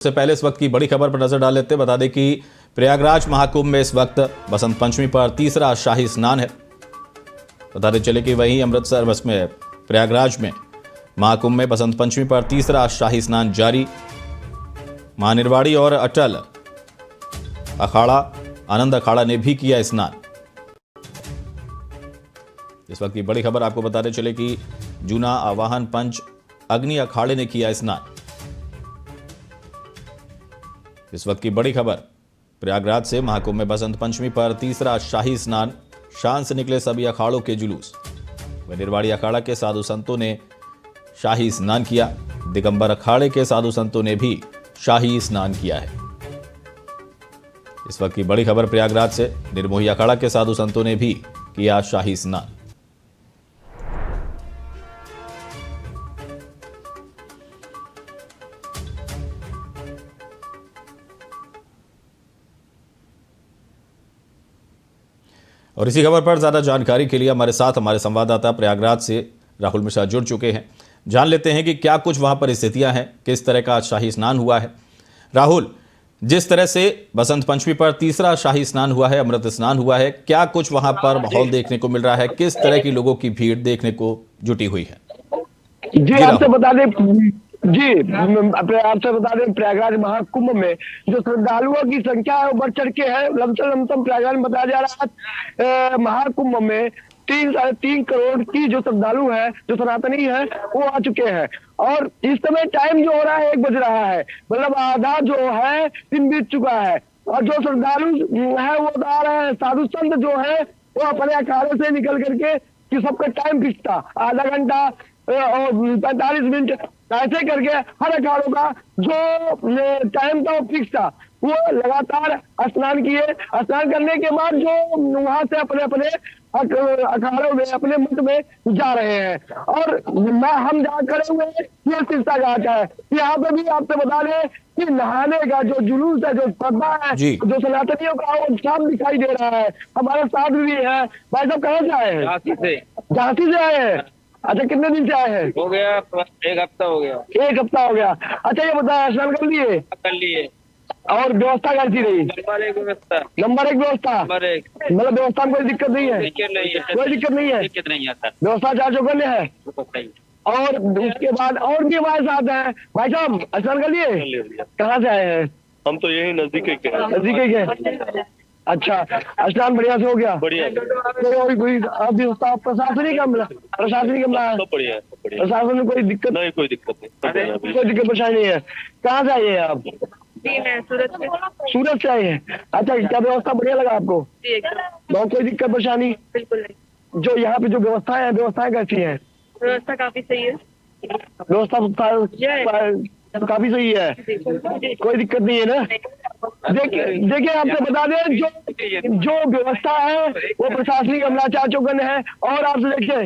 से पहले इस वक्त की बड़ी खबर पर नजर डाल लेते हैं। बता दें कि प्रयागराज महाकुंभ में इस वक्त बसंत पंचमी पर तीसरा शाही स्नान है। बताते चले कि वहीं अमृतसर में प्रयागराज में महाकुंभ में बसंत पंचमी पर तीसरा शाही स्नान जारी। महानिर्वाणी और अटल अखाड़ा आनंद अखाड़ा ने भी किया स्नान। इस वक्त की बड़ी खबर आपको बताते चले कि जूना आवाहन पंच अग्नि अखाड़े ने किया स्नान। इस वक्त की बड़ी खबर प्रयागराज से महाकुंभ में बसंत पंचमी पर तीसरा शाही स्नान। शान से निकले सभी अखाड़ों के जुलूस। निर्वाणी अखाड़ा के साधु संतों ने शाही स्नान किया। दिगंबर अखाड़े के साधु संतों ने भी शाही स्नान किया है। इस वक्त की बड़ी खबर प्रयागराज से निर्मोही अखाड़ा के साधु संतों ने भी किया शाही स्नान। और इसी खबर पर ज्यादा जानकारी के लिए हमारे साथ हमारे संवाददाता प्रयागराज से राहुल मिश्रा जुड़ चुके हैं। जान लेते हैं कि क्या कुछ वहां पर स्थितियां हैं, किस तरह का शाही स्नान हुआ है। राहुल, जिस तरह से बसंत पंचमी पर तीसरा शाही स्नान हुआ है, अमृत स्नान हुआ है, क्या कुछ वहां पर माहौल देखने को मिल रहा है, किस तरह की लोगों की भीड़ देखने को जुटी हुई है? जी आपसे बता दें आपसे बता दें प्रयागराज महाकुंभ में जो श्रद्धालुओं की संख्या है वो बढ़ चढ़ के है। लमसम प्रयागराज में बताया जा रहा है महाकुंभ में 3-3.5 करोड़ की जो श्रद्धालु है, जो सनातनी है, वो आ चुके हैं। और इस समय टाइम जो हो रहा है 1 बज रहा है, मतलब आधा जो है दिन बीत चुका है। और जो श्रद्धालु है वो आ रहे हैं, साधु संत जो है वो अपने अखाड़े से निकल करके कि सबका टाइम फिक्स था, आधा घंटा और 45 मिनट ऐसे करके हर अखाड़ों का जो टाइम था वो फिक्स था। वो लगातार स्नान किए। स्नान करने के बाद जो वहां से अपने अपने अखाड़ों में, अपने मठ में जा रहे हैं। और हम जहाँ खड़े हुए ये तीसरा घाट है। यहाँ पे भी आपसे बता दें कि नहाने का जो जुलूस है, जो श्रद्धा है, जो सनातनियों का वो साफ दिखाई दे रहा है। हमारे साथ भी है। भाई साहब कहाँ से आए हैं? झांसी से आए हैं। अच्छा, कितने दिन से आए हैं? हो गया 1 हफ्ता हो गया। 1 हफ्ता हो गया। अच्छा, ये बताया स्नान कर लिए? और व्यवस्था कैसी रही? नंबर 1 व्यवस्था। मतलब व्यवस्था में कोई दिक्कत नहीं है? कोई दिक्कत नहीं है। व्यवस्था चार चौकन्ने है। और उसके बाद और भी हमारे साथ है। भाई साहब स्नान कर लिए? कहाँ से आए हैं? हम तो यही नजदीक के। अच्छा, स्नान बढ़िया से हो गया? बढ़िया। कोई व्यवस्था प्रशासनिक अमला सब बढ़िया है। प्रशासन में कोई दिक्कत नहीं? कोई दिक्कत नहीं, कोई दिक्कत परेशानी नहीं है। कहाँ से आइए आप? मैं सूरत से आए हैं। अच्छा, क्या व्यवस्था बढ़िया लगा आपको? बहुत कोई दिक्कत परेशानी? बिल्कुल नहीं। जो यहाँ पे जो व्यवस्थाएं कैसी हैं? व्यवस्था काफी सही है। व्यवस्था काफी सही है, कोई दिक्कत नहीं है ना? देखिए आपसे बता दें जो व्यवस्था है वो प्रशासनिक अमला चार चौकन्ने है। और आप देखिए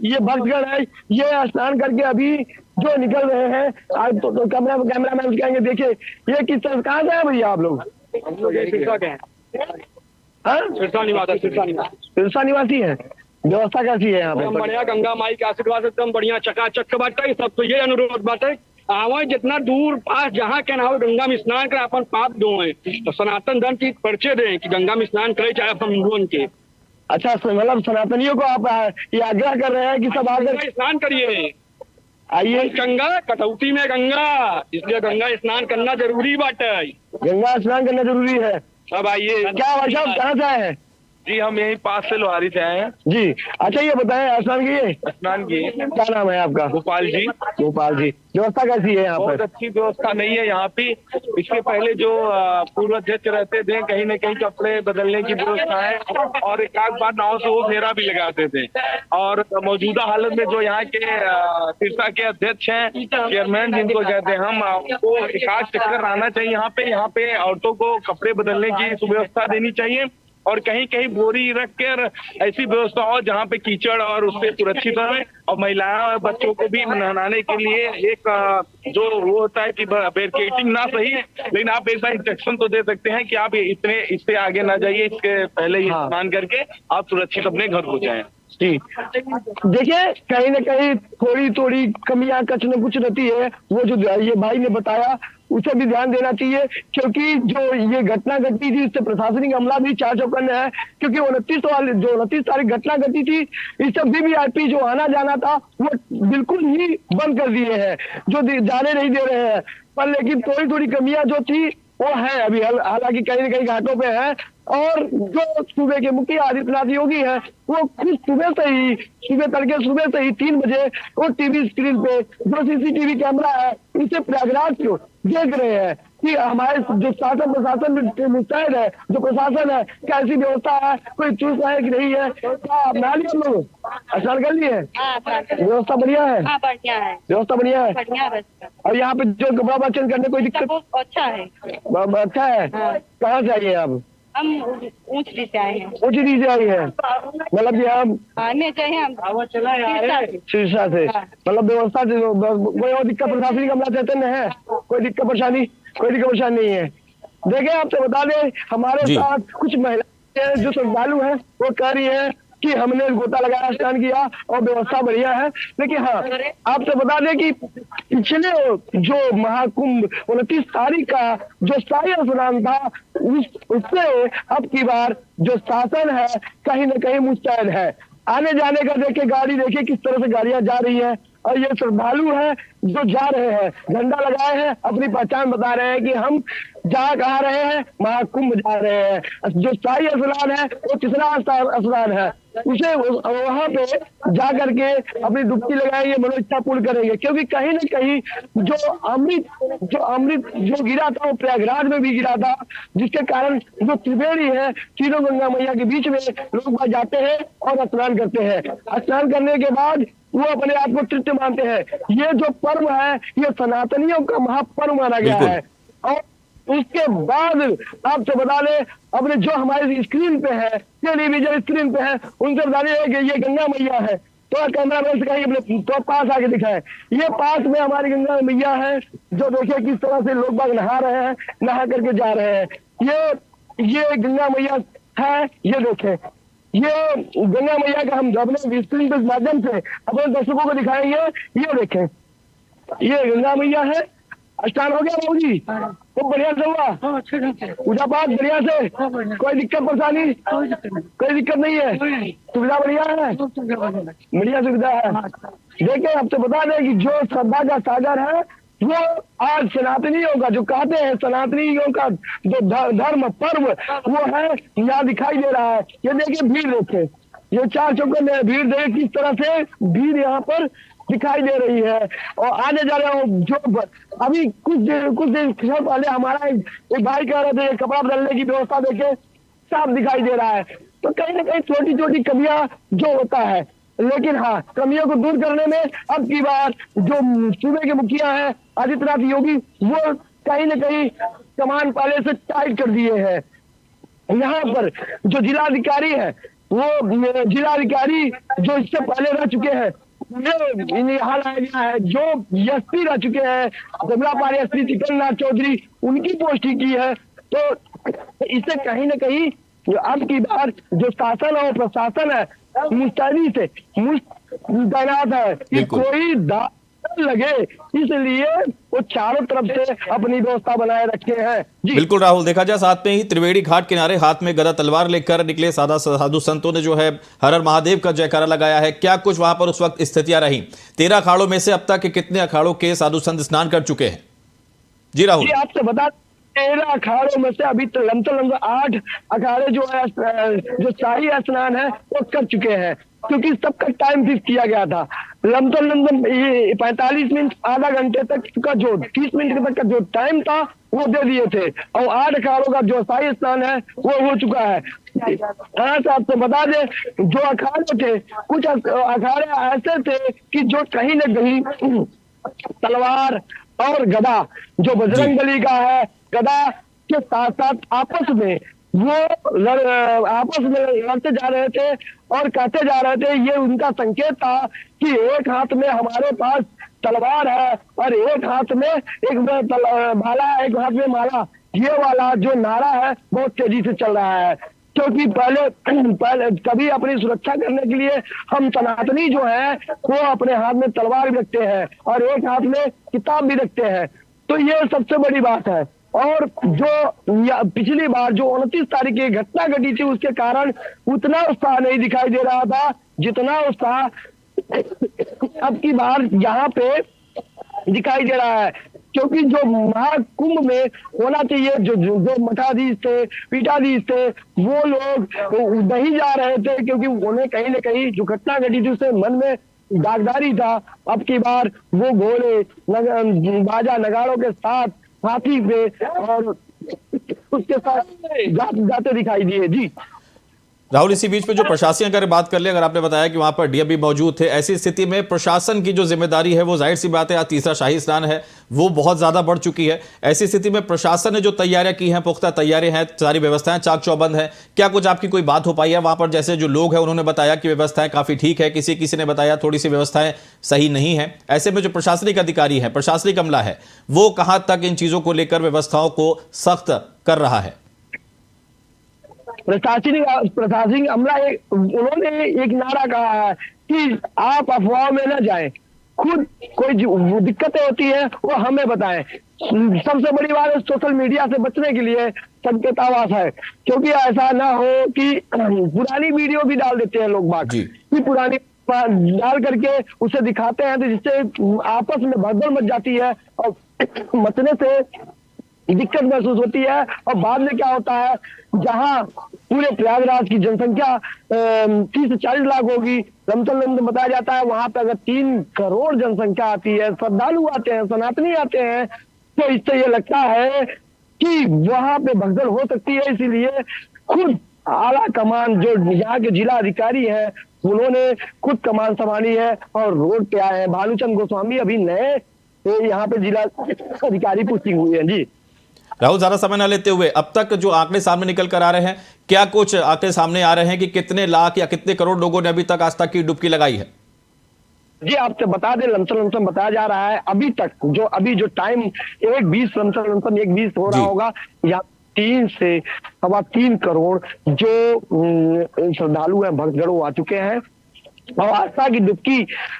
ये भक्तगण है, ये स्नान करके अभी जो निकल रहे हैं। आज तो कैमरा मैन कहेंगे देखिए ये किस तरह, कहाँ से है भैया आप लोग? सिरसा निवासी है। व्यवस्था कैसी है यहाँ पे? बढ़िया, गंगा माई के आशीर्वाद एकदम बढ़िया चकाचक बाटे। सब तो ये अनुरोध बाटे, आवे जितना दूर पास जहाँ के ना हो गंगा में स्नान कर अपन पाप धोए। तो सनातन धर्म की परिचय दें कि गंगा में स्नान करे, चाहे अपन हिंदुओं के। अच्छा, मतलब सनातनियों को आप ये आग्रह कर रहे हैं कि सब आकर स्नान करिए। आइए, गंगा कटौती में गंगा, इसलिए गंगा स्नान करना जरूरी बाटे। गंगा स्नान करना जरूरी है। अब आइए। क्या भाई साहब कहाँ से आए हैं? जी हम यही पास से लोहारी से आए हैं जी। अच्छा, ये बताएं स्नान किए? क्या नाम है आपका? गोपाल जी। व्यवस्था कैसी है यहाँ पर? बहुत अच्छी व्यवस्था नहीं है यहाँ पे। इसके पहले जो पूर्व अध्यक्ष रहते थे, कहीं न कहीं कपड़े बदलने की व्यवस्था है और एक बार नाव से वो फेरा भी लगाते थे। और मौजूदा हालत में जो यहाँ के सिरसा के अध्यक्ष हैं, चेयरमैन जिनको कहते हैं, हम आपको एक आध चक्कर आना चाहिए यहाँ पे औरतों को कपड़े बदलने की सुव्यवस्था देनी चाहिए। और कहीं कहीं बोरी रख कर ऐसी व्यवस्था हो जहाँ पे कीचड़ और उससे सुरक्षित रहे। और महिलाओं और बच्चों को भी नहाने के लिए एक जो वो होता है कि बैरिकेडिंग ना सही, लेकिन आप एक बार इंस्ट्रक्शन तो दे सकते हैं कि आप इससे आगे ना जाइए, इसके पहले ही स्नान करके आप सुरक्षित अपने घर को जाएं। जी देखिए, कहीं ना कहीं थोड़ी कमियां कुछ न कुछ रहती है। वो जो ये भाई ने बताया उसे भी ध्यान देना चाहिए, क्योंकि जो ये घटना घटी थी इससे प्रशासनिक अमला भी चार चौकन्ने है, क्योंकि 29 तारीख घटना घटी थी, इससे वीवीआईपी जो आना जाना था वो बिल्कुल ही बंद कर दिए हैं, जो जाने नहीं दे रहे हैं। पर लेकिन थोड़ी थोड़ी कमियां जो थी वो है अभी, हालांकि कहीं न कहीं घाटों पे है। और जो सूबे के मुखिया आदित्यनाथ योगी है वो खुद सुबह तड़के सुबह से ही 3 बजे वो टीवी स्क्रीन पे जो सीसीटीवी कैमरा है उसे प्रयागराज को देख रहे हैं कि हमारे जो शासन प्रशासन मुस्तैद है, जो प्रशासन है कैसी व्यवस्था है, कोई चूक है कि नहीं है। क्या अपना लिया हम लोग, स्नान कर लिए? व्यवस्था बढ़िया है? बढ़िया है, व्यवस्था बढ़िया है। बढ़िया व्यवस्था। और यहाँ पे जो कपड़ा वाचन करने कोई दिक्कत? अच्छा है। अच्छा है। कहाँ से आइए आप? हम ऊंचडी से आए हैं। ऊंचडी से आई है, मतलब कि हम आने चाहिए हम शीर्षा से, मतलब व्यवस्था से कोई और दिक्कत प्रशासनिक अमला चैतन्य है? कोई दिक्कत परेशानी नहीं है। देखिए आपसे बता दें हमारे साथ कुछ महिलाएं जो श्रद्धालु हैं वो कह रही है कि हमने गोता लगाया, स्नान किया और व्यवस्था बढ़िया है। लेकिन हाँ आपसे बता दें कि पिछले जो महाकुंभ 29 तारीख का जो शाही स्नान था उससे अब की बार जो शासन है कहीं न कहीं मुस्तैद है। आने जाने का देखिए, गाड़ी देखिए किस तरह से गाड़ियां जा रही है, और ये श्रद्धालु हैं जो जा रहे हैं, झंडा लगाए हैं, अपनी पहचान बता रहे हैं कि हम जा कहाँ रहे हैं, महाकुंभ जा रहे हैं। जो शाही स्नान है वो तीसरा स्नान है, उसे वहां पे जा करके अपनी डुबकी लगाएंगे, मनोइच्छा पूर्ण करेंगे। क्योंकि कहीं न कहीं जो अमृत जो गिरा था वो प्रयागराज में भी गिरा था, जिसके कारण जो त्रिवेणी है तीनों गंगा मैया के बीच में लोग जाते हैं और स्नान करते हैं। स्नान करने के बाद वो अपने आप को तृप्त मानते हैं। ये जो पर्व है ये सनातनियों का महापर्व माना गया है। और उसके बाद आपसे बता दें अपने जो हमारे स्क्रीन पे है, टेलीविजन स्क्रीन पे है, उनसे बता दें कि ये गंगा मैया है। तो कैमरा मैन से कहिए अपने तो पास आके दिखाएं, ये पास में हमारी गंगा मैया है, जो देखिए किस तरह से लोग बाग नहा रहे हैं, नहा करके जा रहे हैं। ये गंगा मैया है, ये देखें, ये गंगा मैया का हम अपने स्क्रीन के माध्यम से अपने दर्शकों को दिखाएंगे। ये देखें, ये गंगा मैया है। स्नान हो गया बाबू जी? तो बढ़िया से हुआ, पूजा पाठ बढ़िया से, कोई दिक्कत परेशानी? कोई दिक्कत नहीं है, सुविधा बढ़िया है, बढ़िया सुविधा है। देखिए आपसे बता दें कि जो श्रद्धा का सागर है वो आज सनातनियों का जो कहते हैं सनातनियों का जो धर्म पर्व वो है, यहाँ दिखाई दे रहा है। ये देखिए भीड़ देखे, ये चार चौकों में भीड़ देखे किस तरह से भीड़ यहाँ पर दिखाई दे रही है। और आने जा रहे हो जो अभी कुछ देर पहले हमारा एक भाई कह रहे थे कपड़ा बदलने की व्यवस्था देखे साफ दिखाई दे रहा है। तो कहीं ना कहीं छोटी छोटी कमियां जो होता है, लेकिन हाँ कमियों को दूर करने में अब की बार जो सूबे के मुखिया है आदित्यनाथ योगी वो कहीं न कहीं कमान पहले से टाइट कर दिए हैं। यहाँ पर जो जिलाधिकारी है वो जिलाधिकारी जो इससे पहले रह चुके हैं यहाँ लाया गया है, जो एसपी रह चुके हैं जमलापाल एसपी चिकननाथ चौधरी, उनकी पोस्टिंग की है। तो इससे कहीं न कहीं अब की बार जो शासन और प्रशासन है मुस्तैदी से तैनात है कि कोई दाग लगे, इसलिए वो चारों तरफ से अपनी व्यवस्था बनाए रखे हैं। बिल्कुल राहुल, देखा जाए साथ में ही त्रिवेणी घाट किनारे हाथ में गदा तलवार लेकर निकले साधु संतों ने जो है हर हर महादेव का जयकारा लगाया है। क्या कुछ वहां पर उस वक्त स्थितियां रही? 13 अखाड़ों में से अब तक कितने अखाड़ों के साधु संत स्नान कर चुके हैं? जी राहुल, आपसे बता 13 अखाड़ों में से अभी तो लमसम 8 अखाड़े जो है जो शाही स्नान है वो कर चुके हैं, क्योंकि सबका टाइम फिक्स किया गया था। लमसम 45 मिनट आधा घंटे तक का जो 30 मिनट तक का जो टाइम था वो दे दिए थे, और 8 अखाड़ों का जो शाही स्नान है वो हो चुका है। हाँ से आपको बता दें जो अखाड़े थे, कुछ अखाड़े ऐसे थे कि जो कहीं न कहीं तलवार और गदा जो बजरंगबली का है, गदा के साथ साथ आपस में लड़ते जा रहे थे और कहते जा रहे थे। ये उनका संकेत था कि एक हाथ में हमारे पास तलवार है और एक हाथ में एक भाला, एक हाथ में माला। ये वाला जो नारा है बहुत तेजी से चल रहा है, क्योंकि पहले कभी अपनी सुरक्षा करने के लिए हम सनातनी जो है वो अपने हाथ में तलवार भी रखते हैं और एक हाथ में किताब भी रखते हैं। तो ये सबसे बड़ी बात है। और जो पिछली बार जो 29 तारीख की घटना घटी थी उसके कारण उतना उत्साह नहीं दिखाई दे रहा था जितना उत्साह अब की बार यहाँ पे दिखाई दे रहा है, क्योंकि जो महाकुंभ में होना चाहिए जो मठाधीश थे, पीठाधीश थे, वो लोग नहीं जा रहे थे क्योंकि उन्हें कहीं न कहीं जो घटना घटी थी उससे मन में दागदारी था। अब की बार वो घोड़े बाजा नगाड़ों के साथ हाथी पे और उसके साथ जाते दिखाई दिए। जी राहुल, इसी बीच में जो प्रशासन अगर बात कर ले, अगर आपने बताया कि वहां पर डीएम भी मौजूद थे, ऐसी स्थिति में प्रशासन की जो जिम्मेदारी है वो जाहिर सी बात है, आज तीसरा शाही स्नान है, वो बहुत ज्यादा बढ़ चुकी है। ऐसी स्थिति में प्रशासन ने जो तैयारियां की हैं, पुख्ता तैयारियां हैं, सारी व्यवस्थाएं चाक चौबंद है, क्या कुछ आपकी कोई बात हो पाई है वहां पर? जैसे जो लोग हैं उन्होंने बताया कि व्यवस्थाएं काफी ठीक है, किसी ने बताया थोड़ी सी व्यवस्थाएं सही नहीं है। ऐसे में जो प्रशासनिक अधिकारी है, प्रशासनिक अमला है, वो कहां तक इन चीजों को लेकर व्यवस्थाओं को सख्त कर रहा है? प्रशासनिक अमला उन्होंने एक नारा कहा है कि आप अफवाहों में न जाएं, खुद कोई दिक्कतें होती है वो हमें बताएं। सबसे बड़ी बात है सोशल मीडिया से बचने के लिए संकेत आवास है, क्योंकि ऐसा ना हो कि पुरानी वीडियो भी डाल देते हैं लोग बात कि पुरानी डाल करके उसे दिखाते हैं, तो जिससे आपस में भगदड़ मच जाती है और मचने से दिक्कत महसूस होती है। और बाद में क्या होता है, जहां पूरे प्रयागराज की जनसंख्या 30 से 40 लाख होगी, लमसम बताया जाता है, वहां पे अगर 3 करोड़ जनसंख्या आती है, श्रद्धालु आते हैं, सनातनी आते हैं, तो इससे ये लगता है कि वहां पे भगदड़ हो सकती है। इसीलिए खुद आला कमान जो यहाँ के जिला अधिकारी हैं उन्होंने खुद कमान संभाली है और रोड पे आए हैं। भानुचंद गोस्वामी अभी नए यहाँ पे जिला अधिकारी पोस्टिंग हुई है। जी राहुल, ज्यादा समय न लेते हुए, अब तक जो आंकड़े सामने निकल कर आ रहे हैं, क्या कुछ आंकड़े सामने आ रहे हैं कि कितने लाख या कितने करोड़ लोगों ने अभी तक आस्था की डुबकी लगाई है? जी आपसे बता दें, लमसम बताया जा रहा है अभी तक जो टाइम 1:20 लमसम 1:20 हो रहा होगा, या 3 से 3.25 करोड़ जो श्रद्धालु हैं भक्तगण आ चुके हैं और आस्था की डुबकी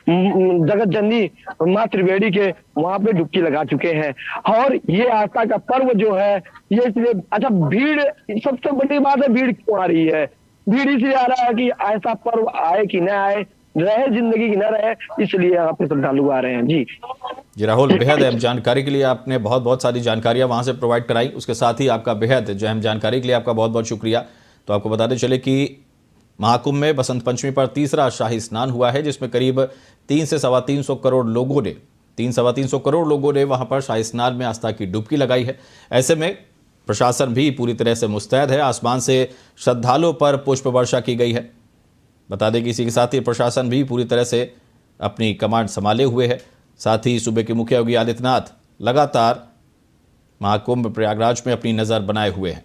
जगत जननी मां त्रिवेणी के वहां पे डुबकी लगा चुके हैं। और ये आस्था का पर्व जो है ये इसलिए भीड़, सबसे बड़ी बात है भीड़ क्यों आ रही है? भीड़ इसलिए आ रहा है कि ऐसा पर्व आए कि न आए, रहे जिंदगी की न रहे, इसलिए यहाँ पे श्रद्धालु आ रहे हैं। जी राहुल, बेहद अहम जानकारी के लिए आपने बहुत सारी जानकारियां वहां से प्रोवाइड कराई, उसके साथ ही आपका बेहद जो अहम जानकारी के लिए आपका बहुत शुक्रिया। तो आपको बताते चले कि महाकुंभ में बसंत पंचमी पर तीसरा शाही स्नान हुआ है, जिसमें करीब 3 से 325 करोड़ लोगों ने 3-325 करोड़ लोगों ने वहां पर शाही स्नान में आस्था की डुबकी लगाई है। ऐसे में प्रशासन भी पूरी तरह से मुस्तैद है, आसमान से श्रद्धालुओं पर पुष्प वर्षा की गई है। बता दें कि इसी के साथ ही प्रशासन भी पूरी तरह से अपनी कमांड संभाले हुए है। साथ ही सूबे के मुखिया योगी आदित्यनाथ लगातार महाकुंभ प्रयागराज में अपनी नज़र बनाए हुए हैं।